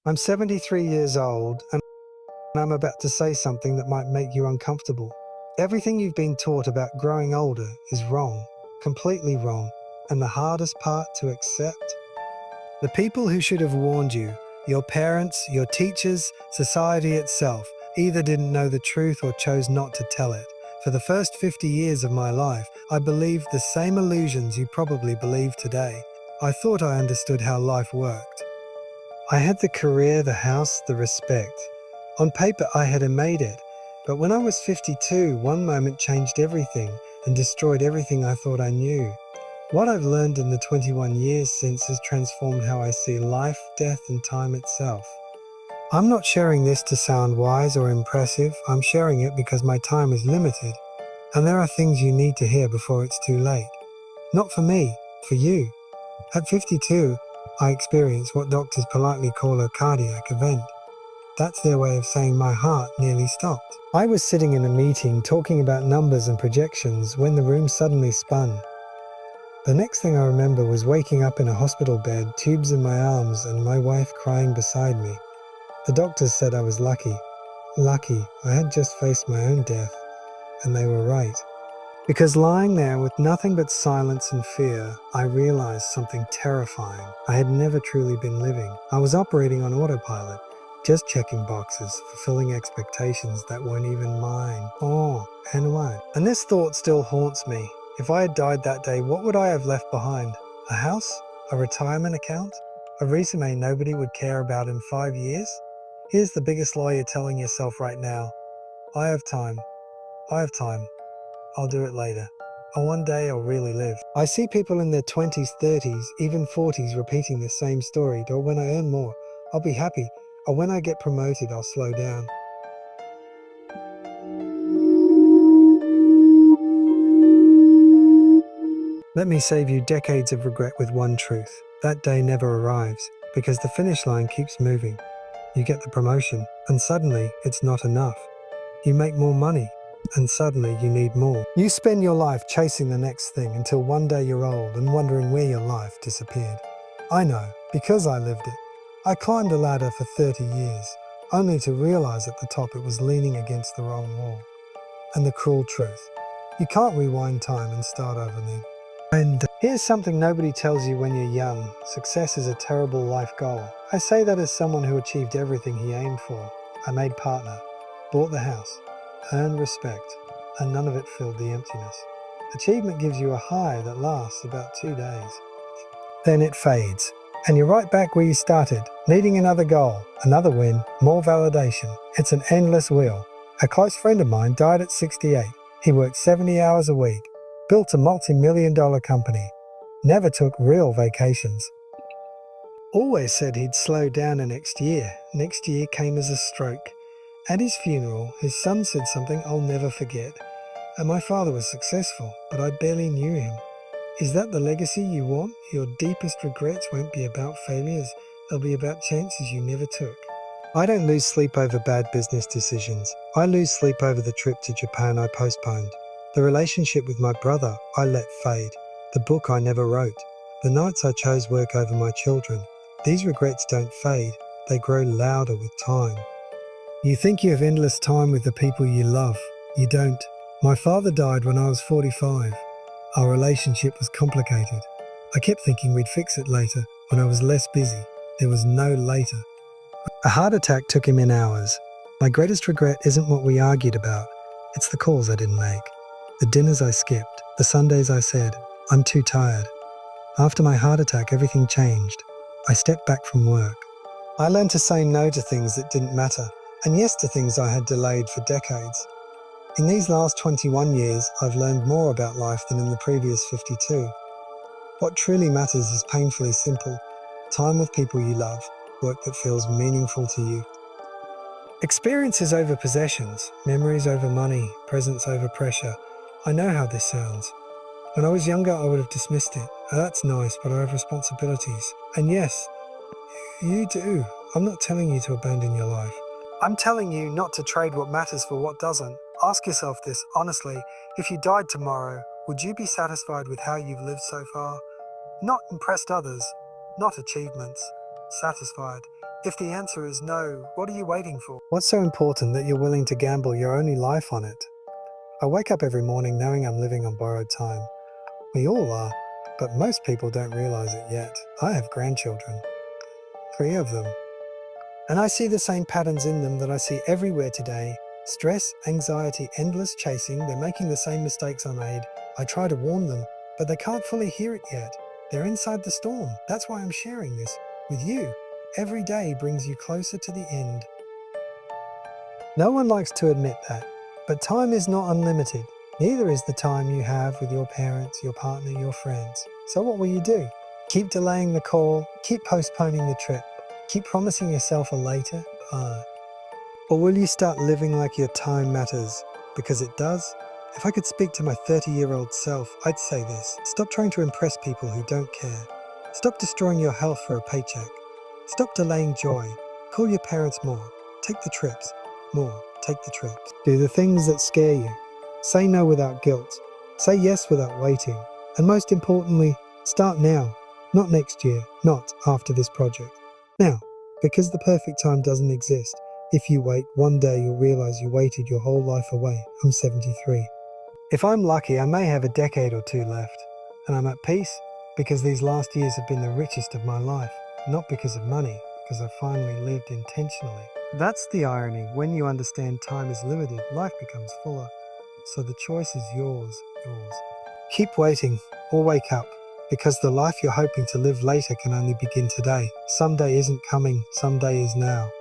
I'm 73 years old, and I'm about to say something that might make you uncomfortable. Everything you've been taught about growing older is wrong, completely wrong, and the hardest part to accept. The people who should have warned you, your parents, your teachers, society itself, either didn't know the truth or chose not to tell it. For the first 50 years of my life, I believed the same illusions you probably believe today. I thought I understood how life worked. I had the career, the house, the respect. On paper, I had made it. But when I was 52, one moment changed everything and destroyed everything I thought I knew. What I've learned in the 21 years since has transformed how I see life, death, and time itself. I'm not sharing this to sound wise or impressive. I'm sharing it because my time is limited, and there are things you need to hear before it's too late. Not for me, for you. At 52, I experienced what doctors politely call a cardiac event. That's their way of saying my heart nearly stopped. I was sitting in a meeting talking about numbers and projections when the room suddenly spun. The next thing I remember was waking up in a hospital bed, tubes in my arms, and my wife crying beside me. The doctors said I was lucky. Lucky, I had just faced my own death, and they were right. Because lying there with nothing but silence and fear, I realized something terrifying. I had never truly been living. I was operating on autopilot, just checking boxes, fulfilling expectations that weren't even mine. Oh, and what? And this thought still haunts me. If I had died that day, what would I have left behind? A house? A retirement account? A resume nobody would care about in 5 years? Here's the biggest lie you're telling yourself right now. I have time. I have time. I'll do it later. Or one day I'll really live. I see people in their 20s, 30s, even 40s repeating the same story. Or when I earn more, I'll be happy. Or when I get promoted, I'll slow down. Let me save you decades of regret with one truth. That day never arrives, because the finish line keeps moving. You get the promotion, and suddenly it's not enough. You make more money, and suddenly you need more. You spend your life chasing the next thing until one day you're old and wondering where your life disappeared. I know, because I lived it. I climbed a ladder for 30 years, only to realize at the top it was leaning against the wrong wall. And the cruel truth, you can't rewind time and start over then. And here's something nobody tells you when you're young. Success is a terrible life goal. I say that as someone who achieved everything he aimed for. I made partner, bought the house, earned respect, and none of it filled the emptiness. Achievement gives you a high that lasts about 2 days. Then it fades, and you're right back where you started, needing another goal, another win, more validation. It's an endless wheel. A close friend of mine died at 68. He worked 70 hours a week, built a multi-million-dollar company, never took real vacations. Always said he'd slow down the next year. Next year came as a stroke. At his funeral, his son said something I'll never forget. And my father was successful, but I barely knew him. Is that the legacy you want? Your deepest regrets won't be about failures. They'll be about chances you never took. I don't lose sleep over bad business decisions. I lose sleep over the trip to Japan I postponed. The relationship with my brother I let fade. The book I never wrote. The nights I chose work over my children. These regrets don't fade. They grow louder with time. You think you have endless time with the people you love. You don't. My father died when I was 45. Our relationship was complicated. I kept thinking we'd fix it later, when I was less busy. There was no later. A heart attack took him in hours. My greatest regret isn't what we argued about. It's the calls I didn't make. The dinners I skipped. The Sundays I said, I'm too tired. After my heart attack, everything changed. I stepped back from work. I learned to say no to things that didn't matter, and yes to things I had delayed for decades. In these last 21 years, I've learned more about life than in the previous 52. What truly matters is painfully simple. Time with people you love, work that feels meaningful to you. Experiences over possessions, memories over money, presence over pressure. I know how this sounds. When I was younger, I would have dismissed it. Oh, that's nice, but I have responsibilities. And yes, you do. I'm not telling you to abandon your life. I'm telling you not to trade what matters for what doesn't. Ask yourself this honestly. If you died tomorrow, would you be satisfied with how you've lived so far? Not impressed others, not achievements. Satisfied. If the answer is no, what are you waiting for? What's so important that you're willing to gamble your only life on it? I wake up every morning knowing I'm living on borrowed time. We all are, but most people don't realize it yet. I have grandchildren, 3 of them, and I see the same patterns in them that I see everywhere today. Stress, anxiety, endless chasing. They're making the same mistakes I made. I try to warn them, but they can't fully hear it yet. They're inside the storm. That's why I'm sharing this with you. Every day brings you closer to the end. No one likes to admit that, but time is not unlimited. Neither is the time you have with your parents, your partner, your friends. So what will you do? Keep delaying the call, keep postponing the trip, keep promising yourself a later part? Or will you start living like your time matters? Because it does. If I could speak to my 30-year-old self, I'd say this. Stop trying to impress people who don't care. Stop destroying your health for a paycheck. Stop delaying joy. Call your parents more. Take the trips. More. Take the trips. Do the things that scare you. Say no without guilt. Say yes without waiting. And most importantly, start now. Not next year. Not after this project. Now. Because the perfect time doesn't exist. If you wait, one day you'll realize you waited your whole life away. I'm 73. If I'm lucky, I may have a decade or 2 left. And I'm at peace because these last years have been the richest of my life. Not because of money, because I finally lived intentionally. That's the irony. When you understand time is limited, life becomes fuller. So the choice is yours. Keep waiting or wake up, because the life you're hoping to live later can only begin today. Someday isn't coming, someday is now.